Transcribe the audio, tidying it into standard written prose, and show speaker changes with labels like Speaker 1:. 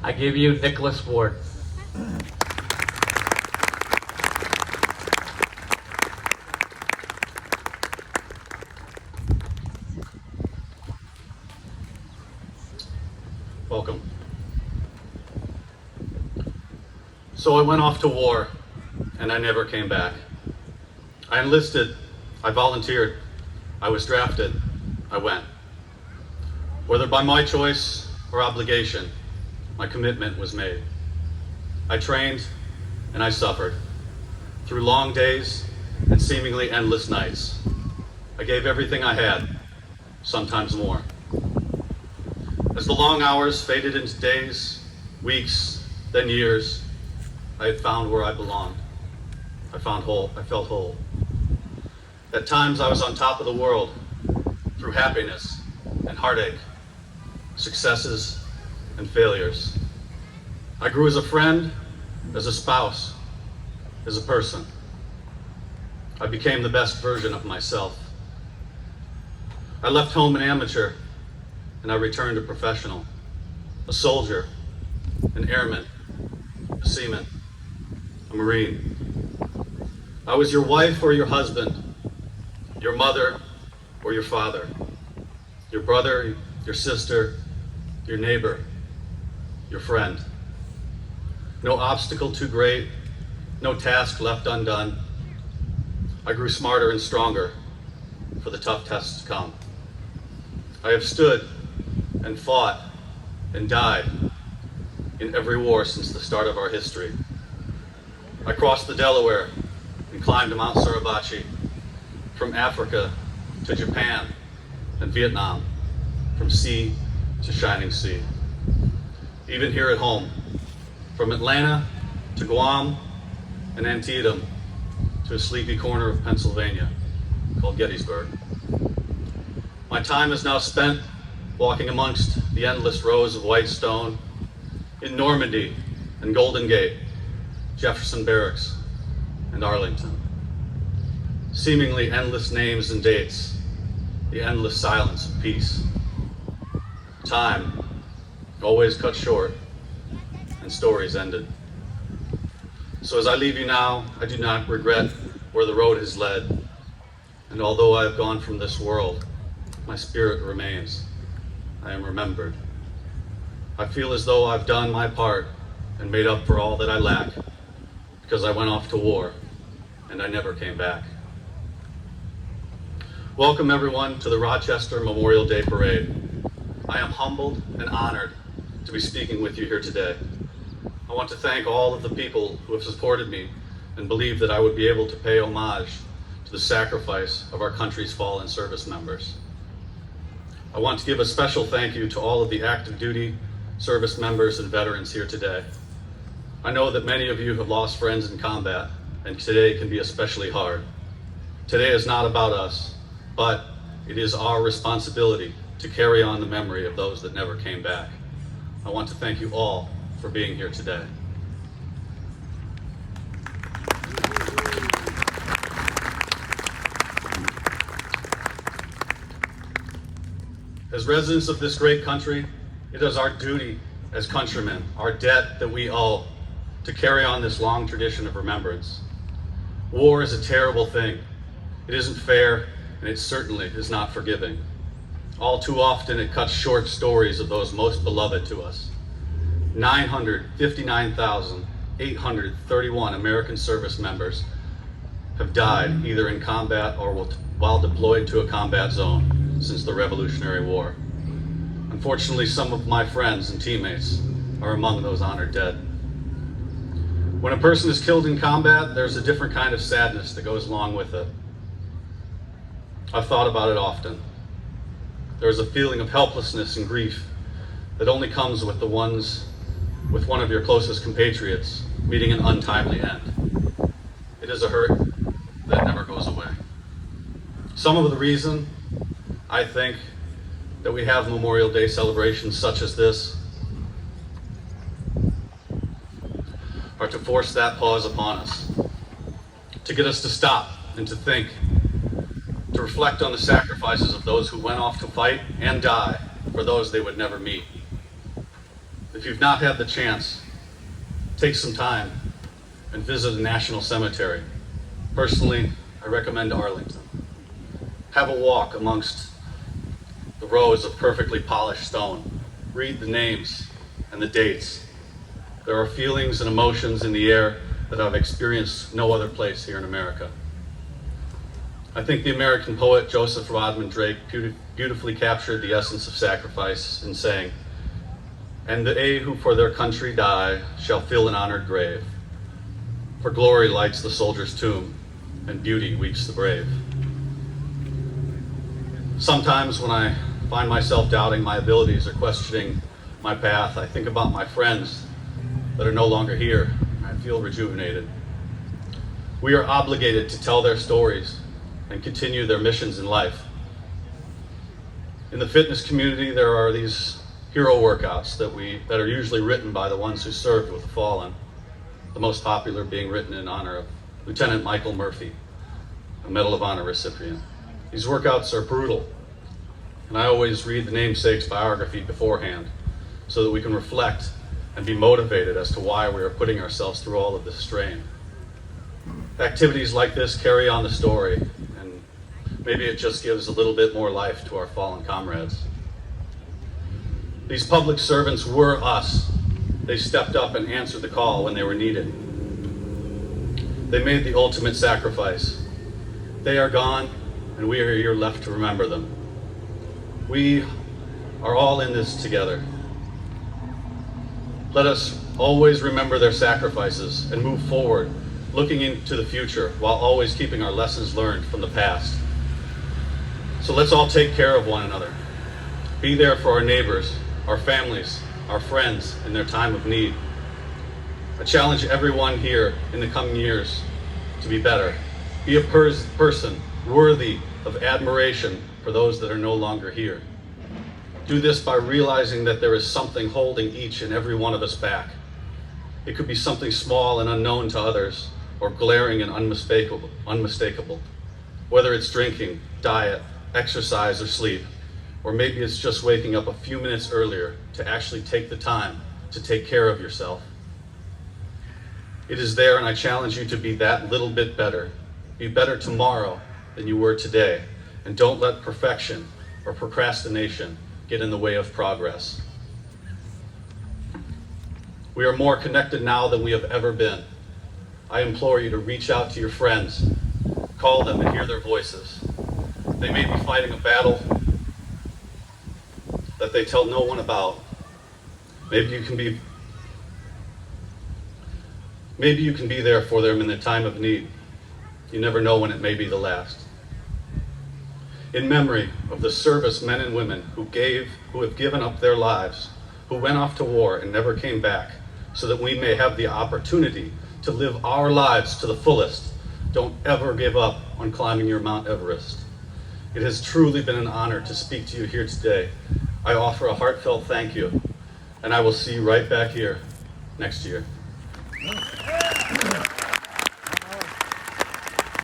Speaker 1: I give you Nicholas Ward.
Speaker 2: Welcome. So I went off to war, and I never came back. I enlisted, I volunteered, I was drafted, I went. Whether by my choice or obligation, my commitment was made. I trained and I suffered through long days and seemingly endless nights. I gave everything I had, sometimes more. As the long hours faded into days, weeks, then years, I had found where I belonged. I felt whole. At times I was on top of the world through happiness and heartache, successes and failures. I grew as a friend, as a spouse, as a person. I became the best version of myself. I left home an amateur and I returned a professional, a soldier, an airman, a seaman, a Marine. I was your wife or your husband, your mother or your father, your brother, your sister, your neighbor, your friend. No obstacle too great, no task left undone. I grew smarter and stronger for the tough tests to come. I have stood and fought and died in every war since the start of our history. I crossed the Delaware and climbed Mount Suribachi, from Africa to Japan and Vietnam, from sea to shining sea. Even here at home, from Atlanta to Guam and Antietam to a sleepy corner of Pennsylvania called Gettysburg. My time is now spent walking amongst the endless rows of white stone in Normandy and Golden Gate, Jefferson Barracks and Arlington. Seemingly endless names and dates, the endless silence of peace. Time always cut short and stories ended. So as I leave you now, I do not regret where the road has led. And although I have gone from this world, my spirit remains. I am remembered. I feel as though I've done my part and made up for all that I lack, because I went off to war and I never came back. Welcome everyone to the Rochester Memorial Day Parade. I am humbled and honored to be speaking with you here today. I want to thank all of the people who have supported me and believed that I would be able to pay homage to the sacrifice of our country's fallen service members. I want to give a special thank you to all of the active duty service members and veterans here today. I know that many of you have lost friends in combat, and today can be especially hard. Today is not about us, but it is our responsibility to carry on the memory of those that never came back. I want to thank you all for being here today. As residents of this great country, it is our duty as countrymen, our debt that we owe, to carry on this long tradition of remembrance. War is a terrible thing. It isn't fair, and it certainly is not forgiving. All too often, it cuts short stories of those most beloved to us. 959,831 American service members have died either in combat or while deployed to a combat zone since the Revolutionary War. Unfortunately, some of my friends and teammates are among those honored dead. When a person is killed in combat, there's a different kind of sadness that goes along with it. I've thought about it often. There's a feeling of helplessness and grief that only comes with one of your closest compatriots meeting an untimely end. It is a hurt that never goes away. Some of the reason I think that we have Memorial Day celebrations such as this are to force that pause upon us, to get us to stop and to think, to reflect on the sacrifices of those who went off to fight and die for those they would never meet. If you've not had the chance, take some time and visit a national cemetery. Personally, I recommend Arlington. Have a walk amongst the rows of perfectly polished stone. Read the names and the dates. There are feelings and emotions in the air that I've experienced no other place here in America. I think the American poet Joseph Rodman Drake beautifully captured the essence of sacrifice in saying, "And they who for their country die shall fill an honored grave. For glory lights the soldier's tomb, and beauty weeps the brave." Sometimes when I find myself doubting my abilities or questioning my path, I think about my friends that are no longer here. I feel rejuvenated. We are obligated to tell their stories and continue their missions in life. In the fitness community, there are these hero workouts that are usually written by the ones who served with the fallen, the most popular being written in honor of Lieutenant Michael Murphy, a Medal of Honor recipient. These workouts are brutal, and I always read the namesake's biography beforehand so that we can reflect and be motivated as to why we are putting ourselves through all of this strain. Activities like this carry on the story, and maybe it just gives a little bit more life to our fallen comrades. These public servants were us. They stepped up and answered the call when they were needed. They made the ultimate sacrifice. They are gone, and we are here left to remember them. We are all in this together. Let us always remember their sacrifices and move forward, looking into the future while always keeping our lessons learned from the past. So let's all take care of one another. Be there for our neighbors, our families, our friends in their time of need. I challenge everyone here in the coming years to be better. Be a person worthy of admiration for those that are no longer here. Do this by realizing that there is something holding each and every one of us back. It could be something small and unknown to others, or glaring and unmistakable. Whether it's drinking, diet, exercise, or sleep, or maybe it's just waking up a few minutes earlier to actually take the time to take care of yourself. It is there, and I challenge you to be that little bit better. Be better tomorrow than you were today, and don't let perfection or procrastination get in the way of progress. We are more connected now than we have ever been. I implore you to reach out to your friends, call them and hear their voices. They may be fighting a battle that they tell no one about. Maybe you can be there for them in their time of need. You never know when it may be the last. In memory of the service men and women who have given up their lives, who went off to war and never came back, so that we may have the opportunity to live our lives to the fullest, don't ever give up on climbing your Mount Everest. It has truly been an honor to speak to you here today. I offer a heartfelt thank you, and I will see you right back here next year.